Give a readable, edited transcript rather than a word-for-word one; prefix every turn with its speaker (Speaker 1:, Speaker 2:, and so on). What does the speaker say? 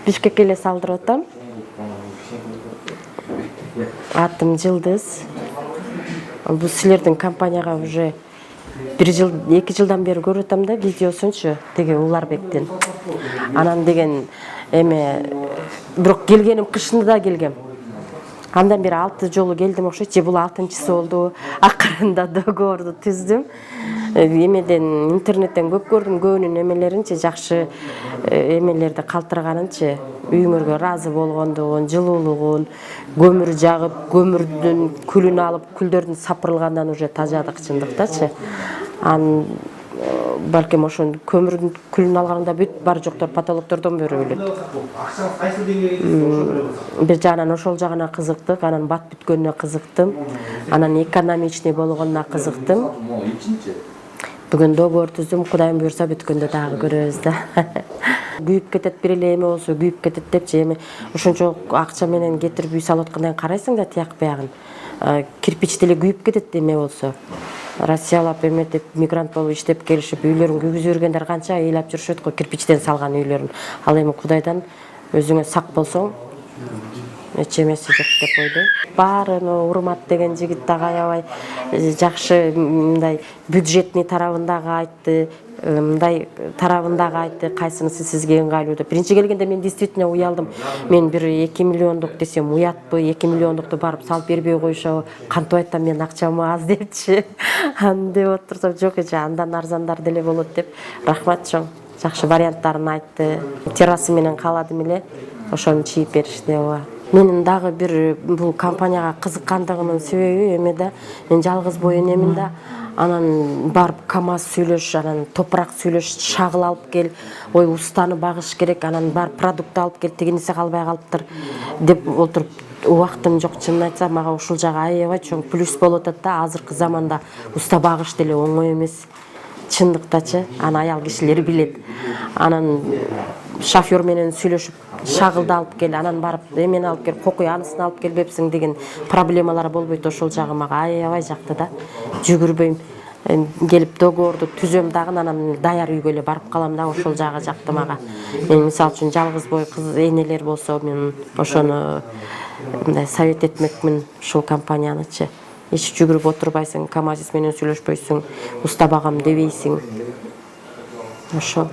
Speaker 1: Бишкекке эле салдырып атам. Атым Жылдыз. Бул силердин компанияга уже 2 жылдан бери көрүп атам да видеосунчу, деге Уларбектин. Анан деген бирок келгеним кышында да келгем. Андан бери 6 жолу келдим окшойт, же бул 6-чысы болду. Акырында договорду түздүм. Эмеден интернеттен көп көрдүм, көбүнүн эмелеринчи жакшы эмелерди калтырганынчы, үйүңөргө ыраазы болгондугун, жылуулугун, көмүр жагып, көмүрдүн күлүн алып, күлдөрдүн сапырылгандан уже тажадык чындыктачы. Балким ошон көмүрдүн күлүн алганда бүт бар жоктор патологдордон бери өлөт. Бир жагынан ошол жагына кызыктык, анан бат бүткөнүнө кызыктым, анан экономичный болгонуна кызыктым. Бүгүн договор түздүм, Кудайым буйрса бүткөндө дагы көрөбүз да. Күйүп кетет, бир эле эме болсо күйүп кетет депчи, эми ошончо акча менен кетирип үй салып аткандан карайсың да тияк биягын. Кирпич деле күйүп кетет эме болсо. Россиялап эметип, мигрант болуп иштеп келишип, үйлөрүн күйгүзүп жүргендер канча ыйлап жүрүшөт го кирпичтен салган үйлөрүн. Ал эми Кудайдан өзүңө сак болсоң, эч эмеси жок деп ойлойм. Баарына Урмат деген жигит дагы аябай жакшы, мындай бюджетный тарабындагы айтты, мындай тарабындагы айтты, кайсынысы сизге ыңгайлуу деп. Биринчи келгенде мен действительно уялдым. Мен бир 2 миллиондук десем уятпы, 2 миллиондукту барып салып бербей койшобу, кантип айтсам менин акчам аз депчи. Аны деп отурсам, жок эже, андан арзандар деле болот деп. Рахмат чоң. Жакшы варианттарын айтты. Террасы менен кааладым эле, ошону чийип беришти. Менин дагы бир бул компанияга кызыккандыгымдын себеби эме мен жалгыз бой энемин да. Анан барып КамАЗ сүйлөш, анан топурак сүйлөш, шагыл алып кел, ой устаны багыш керек, анан барып продукт алып кел, тигиниси калбай калыптыр деп отуруп убактым жок. Чынын айтсам, мага ушул жагы аябай чоң плюс болуп атат да. Азыркы заманда уста багыш деле оңой эмес. Чындыктачы, аны аял кишилер билет. Анан шофёр менен сүйлөшүп, шагылды алып кел, анан барып эмени алып кел, кокуй анысын алып келбепсиң деген проблемалар болбойт. Ошол жагы мага аябай жакты да. Жүгүрбөйм, келип договорду түзөм дагы, анан даяр үйгө эле барып калам да. Ошол жагы жакты мага. Мен мисалы үчүн жалгыз бой кыз энелер болсо, мен ошону мындай совет этмекмин, ушул компаниянычы. Эч жүгүрүп отурбайсың, КамАЗ менен сүйлөшпөйсүң, уста багам дебейсиң. Ошол.